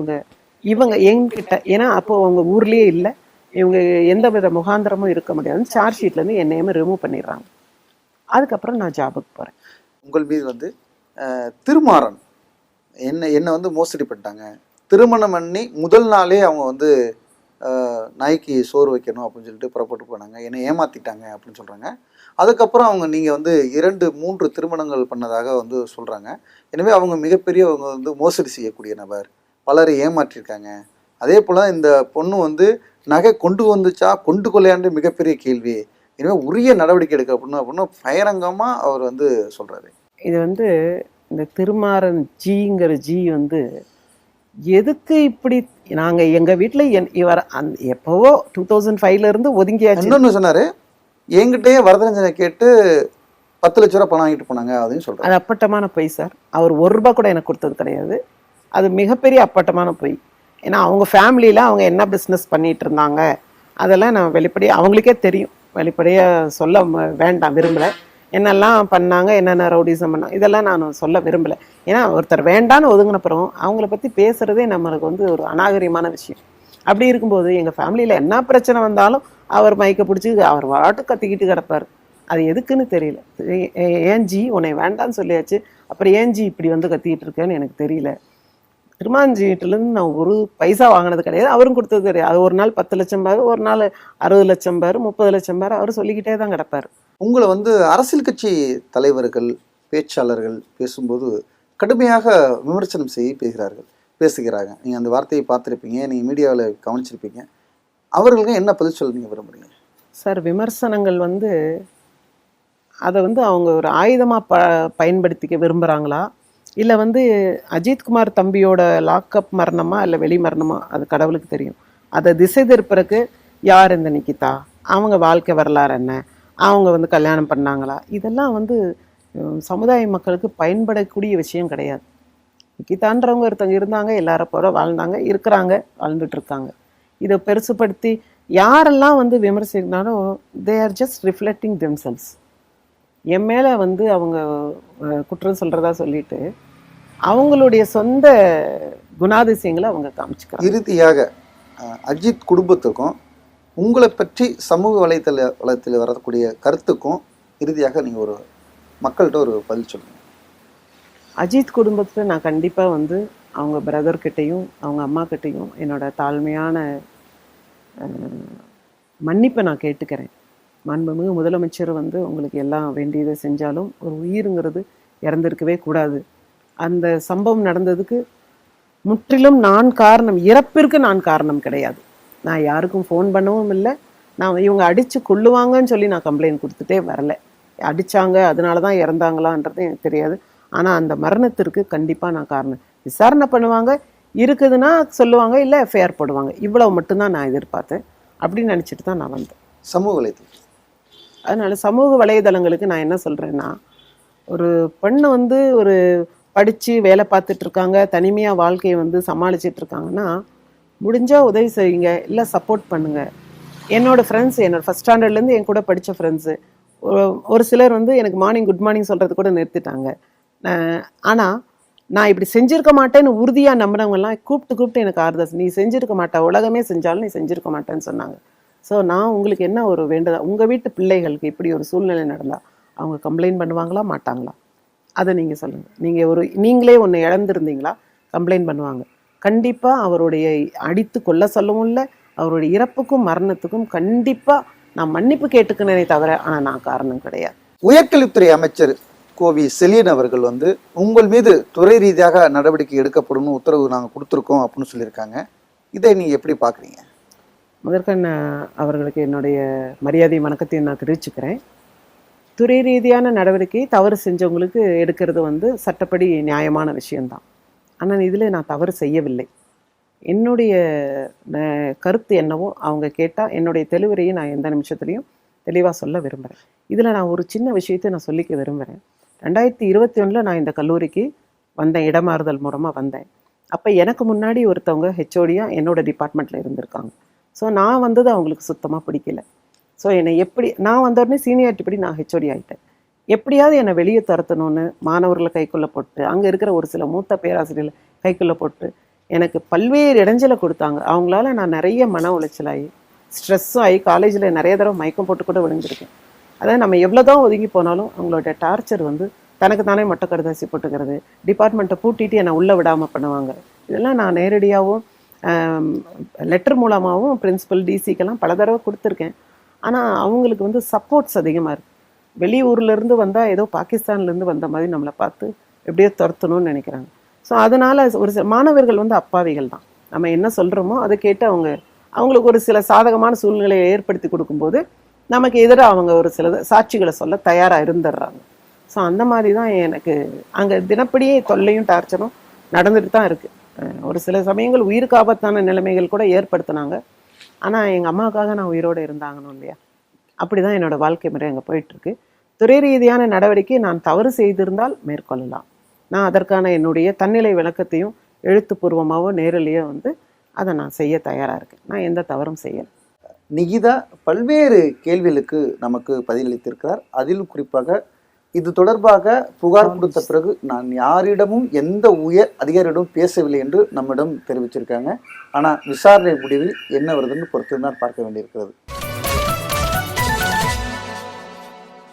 இவங்க என்கிட்ட, ஏன்னா அப்போது அவங்க ஊர்லேயே இல்லை, இவங்க எந்த வித முகாந்திரமும் இருக்க முடியாதுன்னு சார்ஜ் ஷீட்லேருந்து என் நேமை ரிமூவ் பண்ணிடுறாங்க. அதுக்கப்புறம் நான் ஜாபுக்கு போகிறேன். உங்கள் மீது வந்து திருமாறன் என்னை வந்து மோசடி பண்ணிட்டாங்க. திருமணம் பண்ணி முதல் நாளே அவங்க வந்து நாய்க்கு சோறு வைக்கணும் அப்படின்னு சொல்லிட்டு புறப்பட்டு போனாங்க, என்னை ஏமாற்றிட்டாங்க அப்படின்னு சொல்கிறாங்க. அதுக்கப்புறம் நீங்கள் வந்து 2-3 திருமணங்கள் பண்ணதாக வந்து சொல்கிறாங்க. எனவே அவங்க மிகப்பெரிய அவங்க வந்து மோசடி செய்யக்கூடிய நபர், பலரை ஏமாற்றிருக்காங்க. அதே போல் இந்த பொண்ணு வந்து நகை கொண்டு வந்துச்சா கொண்டு கொள்ளையாண்டு மிகப்பெரிய கேள்வி. எனவே உரிய நடவடிக்கை எடுக்க அப்படின்னு பகிரங்கமாக அவர் வந்து சொல்கிறாரு. இது வந்து இந்த திருமாறன் ஜிங்கிற வந்து எதுக்கு இப்படி, நாங்கள் எங்கள் வீட்டில் இவர் எப்போவோ 2005 ஒதுங்கியாச்சு. இன்னொன்று சொன்னார், என்கிட்டயே வரதஞ்சனை கேட்டு 10 லட்ச ரூபா பணம் வாங்கிட்டு போனாங்க அப்படின்னு சொல்கிறார். அது அப்பட்டமான பொய் சார். அவர் 1 ரூபா கூட எனக்கு கொடுத்தது கிடையாது. அது மிகப்பெரிய அப்பட்டமான பொய். ஏன்னா அவங்க ஃபேமிலியில் அவங்க என்ன பிஸ்னஸ் பண்ணிகிட்டு இருந்தாங்க அதெல்லாம் நான் வெளிப்படையாக அவங்களுக்கே தெரியும். வெளிப்படையாக சொல்ல வேண்டாம், விரும்பலை. என்னெல்லாம் பண்ணாங்க, என்னென்ன ரவுடிசம் பண்ணாங்க, இதெல்லாம் நான் சொல்ல விரும்பலை. ஏன்னா ஒருத்தர் வேண்டான்னு ஒதுங்கினப்புறம் அவங்கள பற்றி பேசுகிறதே நம்மளுக்கு வந்து ஒரு அநாகரிகமான விஷயம். அப்படி இருக்கும்போது எங்கள் ஃபேமிலியில் என்ன பிரச்சனை வந்தாலும் அவர் மைக்கை பிடிச்சி அவர் வாட்டு கத்திக்கிட்டு கிடப்பார். அது எதுக்குன்னு தெரியல. ஏஞ்சி உன்னை வேண்டான்னு சொல்லியாச்சு, அப்புறம் ஏஞ்சி இப்படி வந்து கத்திக்கிட்டு இருக்கேன்னு எனக்கு தெரியல. திருமாஞ்சிகிட்டேருந்து நான் 1 பைசா வாங்கினது கிடையாது, அவரும் கொடுத்தது கிடையாது. அது ஒரு நாள் 10 லட்சம் பாரு, ஒரு நாள் 60 லட்சம் பாரு, 30 லட்சம் பாரு, அவர் சொல்லிக்கிட்டே தான் கிடப்பார். உங்களை வந்து அரசியல் கட்சி தலைவர்கள், பேச்சாளர்கள் பேசும்போது கடுமையாக விமர்சனம் பேசுகிறாங்க. நீங்கள் அந்த வார்த்தையை பார்த்துருப்பீங்க, நீங்கள் மீடியாவில் கவனிச்சிருப்பீங்க. அவர்களுக்கு என்ன பதில் சொல்ல நீங்கள் விரும்புகிறீங்க சார்? விமர்சனங்கள் வந்து அதை வந்து அவங்க ஒரு ஆயுதமாக பயன்படுத்திக்க விரும்புகிறாங்களா, இல்லை வந்து அஜித்குமார் தம்பியோட லாக்அப் மரணமா இல்லை வெளி மரணமா, அது கடவுளுக்கு தெரியும். அதை திசை திருப்பறக்கு யார் இந்த நிக்கிதா, அவங்க வாழ்க்கை வரலாறு என்ன, அவங்க வந்து கல்யாணம் பண்ணாங்களா, இதெல்லாம் வந்து சமுதாய மக்களுக்கு பயன்படக்கூடிய விஷயம் கிடையாது. நிக்கிதான்றவங்க ஒருத்தவங்க இருந்தாங்க, எல்லார போல வாழ்ந்தாங்க, இருக்கிறாங்க, வாழ்ந்துட்டு இருக்காங்க. இதை பெருசுப்படுத்தி யாரெல்லாம் வந்து விமர்சிக்கனாலும் they are just reflecting themselves. என் மேலே வந்து அவங்க குற்றம் சொல்கிறதா சொல்லிட்டு அவங்களுடைய சொந்த குணாதிசயங்களை அவங்க காமிச்சுக்கிறாங்க. இறுதியாக அஜித் குடும்பத்துக்கும் உங்களை பற்றி சமூக வலைத்தளத்தில் வரக்கூடிய கருத்துக்கும் இறுதியாக நீங்கள் ஒரு மக்கள்கிட்ட ஒரு பதில் சொல்லுங்கள். அஜித் குடும்பத்தில் நான் கண்டிப்பாக வந்து அவங்க பிரதர்கிட்டையும் அவங்க அம்மாக்கிட்டையும் என்னோட தாழ்மையான மன்னிப்பை நான் கேட்டுக்கிறேன். மாண்புமிகு முதலமைச்சர் வந்து உங்களுக்கு எல்லாம் வேண்டியதை செஞ்சாலும் ஒரு உயிருங்கிறது இறந்திருக்கவே கூடாது. அந்த சம்பவம் நடந்ததுக்கு முற்றிலும் நான் காரணம், இறப்பிற்கு நான் காரணம் கிடையாது. நான் யாருக்கும் ஃபோன் பண்ணவும் இல்லை. நான் இவங்க அடித்து கொள்ளுவாங்கன்னு சொல்லி நான் கம்ப்ளைண்ட் கொடுத்துட்டே வரலை. அடித்தாங்க அதனால தான் இறந்தாங்களான்றது எனக்கு தெரியாது. ஆனால் அந்த மரணத்திற்கு கண்டிப்பாக நான் காரணம். விசாரணை பண்ணுவாங்க, இருக்குதுன்னா சொல்லுவாங்க, இல்லை எஃப்ஐஆர் போடுவாங்க. இவ்வளவு மட்டும்தான் நான் எதிர்பார்த்தேன். அப்படின்னு நினச்சிட்டு தான் நான் வந்தேன். சமூக வலைத்தளம் அதனால் சமூக வலைதளங்களுக்கு நான் என்ன சொல்கிறேன்னா, ஒரு பெண்ணு வந்து ஒரு படித்து வேலை பார்த்துட்டு இருக்காங்க, தனிமையாக வாழ்க்கையை வந்து சமாளிச்சிட்டு இருக்காங்கன்னா முடிஞ்சால் உதவி செய்யுங்க, இல்லை சப்போர்ட் பண்ணுங்கள். என்னோடய ஃப்ரெண்ட்ஸ், என்னோடய ஃபஸ்ட் ஸ்டாண்டர்ட்லேருந்து என் கூட படித்த ஃப்ரெண்ட்ஸு ஒரு சிலர் வந்து எனக்கு மார்னிங் குட் மார்னிங் சொல்கிறது கூட நிறுத்திட்டாங்க. ஆனால் நான் இப்படி செஞ்சுருக்க மாட்டேன்னு உறுதியாக நம்புறவங்கலாம் கூப்பிட்டு எனக்கு ஆறுதல், நீ செஞ்சுருக்க மாட்டா, உலகமே செஞ்சாலும் நீ செஞ்சுருக்க மாட்டேன்னு சொன்னாங்க. ஸோ நான் உங்களுக்கு என்ன ஒரு வேண்டுதல், உங்கள் வீட்டு பிள்ளைகளுக்கு இப்படி ஒரு சூழ்நிலை நடந்தால் அவங்க கம்ப்ளைண்ட் பண்ணுவாங்களா மாட்டாங்களா? அதை நீங்கள் சொல்லுங்கள். நீங்களே ஒன்று இழந்திருந்தீங்களா? கம்ப்ளைண்ட் பண்ணுவாங்க. கண்டிப்பாக அவருடைய அடித்து கொல்ல சொல்லவும் இல்லை, அவருடைய இறப்புக்கும் மரணத்துக்கும் கண்டிப்பாக நான் மன்னிப்பு கேட்டுக்கினே தவிர, ஆனால் நான் காரணம் கிடையாது. உயர்கல்வித்துறை அமைச்சர் கோவி செலியன் அவர்கள் வந்து உங்கள் மீது துறை ரீதியாக நடவடிக்கை எடுக்கப்படும் உத்தரவு நாங்கள் கொடுத்துருக்கோம் அப்படின்னு சொல்லியிருக்காங்க. இதை நீங்கள் எப்படி பார்க்குறீங்க? முதற்கண் அவர்களுக்கு என்னுடைய மரியாதை வணக்கத்தையும் நான் தெரிவிச்சுக்கிறேன். துறை ரீதியான நடவடிக்கை தவறு செஞ்சவங்களுக்கு எடுக்கிறது வந்து சட்டப்படி நியாயமான விஷயம்தான். ஆனால் இதில் நான் தவறு செய்யவில்லை. என்னுடைய கருத்து என்னவோ அவங்க கேட்டால் என்னுடைய தெளிவுரையை நான் எந்த நிமிஷத்துலையும் தெளிவாக சொல்ல விரும்புகிறேன். இதில் நான் ஒரு சின்ன விஷயத்தை நான் சொல்லிக்க விரும்புகிறேன். 2021 நான் இந்த கல்லூரிக்கு வந்தேன், இடமாறுதல் மூலமாக வந்தேன். அப்போ எனக்கு முன்னாடி ஒருத்தவங்க ஹெச்ஓடியாக என்னோடய டிபார்ட்மெண்ட்டில் இருந்திருக்காங்க. ஸோ நான் வந்தது அவங்களுக்கு சுத்தமாக பிடிக்கல. ஸோ என்னை எப்படி நான் வந்தோடனே சீனியாரிட்டி படி நான் ஹெச்ஓடி ஆகிட்டேன். எப்படியாவது என்னை வெளியே துரத்தணும்னு மாணவர்களை கைக்குள்ளே போட்டு, அங்கே இருக்கிற ஒரு சில மூத்த பேராசிரியர்களை கைக்குள்ளே போட்டு எனக்கு பல்வேறு இடைஞ்சலை கொடுத்தாங்க. அவங்களால நான் நிறைய மன உளைச்சலாகி ஸ்ட்ரெஸ்ஸும் ஆகி காலேஜில் நிறைய தடவை மயக்கம் போட்டு கூட விழுந்திருக்கேன். அதாவது நம்ம எவ்வளோ தான் ஒதுங்கி போனாலும் அவங்களோட டார்ச்சர் வந்து தனக்கு தானே மொட்டை கடுதாசி போட்டுக்கிறது, டிபார்ட்மெண்ட்டை பூட்டிட்டு என்னை உள்ளே விடாமல் பண்ணுவாங்க. இதெல்லாம் நான் நேரடியாகவும் லெட்டர் மூலமாகவும் பிரின்சிபல் டிசிக்கெல்லாம் பல தடவை கொடுத்துருக்கேன். ஆனால் அவங்களுக்கு வந்து சப்போர்ட்ஸ் அதிகமாக இருக்குது. வெளியூர்லேருந்து வந்தால் ஏதோ பாகிஸ்தான்லேருந்து வந்த மாதிரி நம்மளை பார்த்து எப்படியோ துரத்தணும்னு நினைக்கிறாங்க. ஸோ அதனால் ஒரு சில மாணவர்கள் வந்து அப்பாவிகள் தான். நம்ம என்ன சொல்கிறோமோ அதை கேட்டு அவங்களுக்கு ஒரு சில சாதகமான சூழ்நிலையை ஏற்படுத்தி கொடுக்கும்போது நமக்கு எதிராக அவங்க ஒரு சில சாட்சிகளை சொல்ல தயாராக இருந்துடுறாங்க. ஸோ அந்த மாதிரி தான் எனக்கு அங்கே தினப்படியே தொல்லையும் டார்ச்சரும் நடந்துட்டு தான் இருக்குது. ஒரு சில சமயங்கள் உயிருக்கு ஆபத்தான நிலைமைகள் கூட ஏற்படுத்தினாங்க. ஆனால் எங்கள் அம்மாவுக்காக நான் உயிரோடு இருந்தாங்கன்னு இல்லையா, அப்படி தான் என்னோடய வாழ்க்கை முறை அங்கே போயிட்டுருக்கு. துறை ரீதியான நடவடிக்கை நான் தவறு செய்திருந்தால் மேற்கொள்ளலாம். நான் அதற்கான என்னுடைய தன்னிலை விளக்கத்தையும் எழுத்துப்பூர்வமாகவோ நேரிலேயோ வந்து அதை நான் செய்ய தயாராக இருக்கேன். நான் எந்த தவறும் செய்யலை. நிகிதா பல்வேறு கேள்விகளுக்கு நமக்கு பதிலளித்திருக்கிறார். அதில் குறிப்பாக இது தொடர்பாக புகார் கொடுத்த பிறகு நான் யாரிடமும் எந்த உயர் அதிகாரியிடம் பேசவில்லை என்று நம்மிடம் தெரிவிச்சிருக்காங்க. ஆனால் விசாரணை முடிவில் என்ன வருதுன்னு பொறுத்து தான் பார்க்க வேண்டியிருக்கிறது.